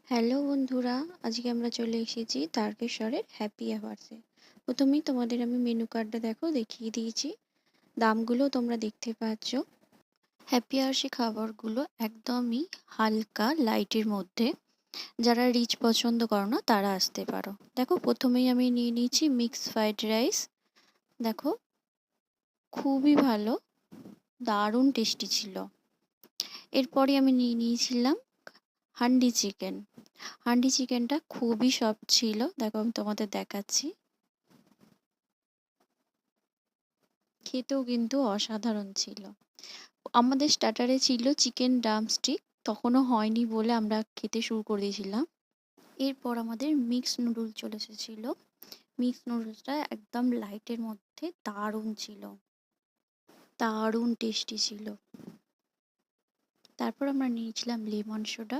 Hello বন্ধুরা, আজকে আমরা চলে এসেছি তারকেশ্বরের হ্যাপি আওয়ার্সে। প্রথমেই তোমাদের আমি মেনু কার্ডটা দেখিয়ে দিয়েছি। দামগুলো তোমরা দেখতে পাচ্ছ। হ্যাপি আওয়ার্সে খাবারগুলো একদমই হালকা লাইটের মধ্যে। যারা রিচ পছন্দ করো না তারা আসতে পারো। দেখো, প্রথমেই আমি নিয়ে নিয়েছি মিক্স ফ্রাইড রাইস। দেখো, খুবই ভালো, দারুণ টেস্টি ছিল। এরপরে আমি নিয়ে নিয়েছিলাম হান্ডি চিকেন। হান্ডি চিকেনটা খুবই সফট ছিল। দেখো, আমি তোমাদের দেখাচ্ছি। খেতেও কিন্তু অসাধারণ ছিল। আমাদের স্টার্টারে ছিল চিকেন ড্রামস্টিক, তখনও হয়নি বলে আমরা খেতে শুরু করে দিয়েছিলাম। এরপর আমাদের মিক্সড নুডলস চলে এসেছিল। মিক্সড নুডলসটা একদম লাইটের মধ্যে দারুণ ছিল, দারুণ টেস্টি ছিল। তারপর আমরা নিয়েছিলাম লেমন সোডা।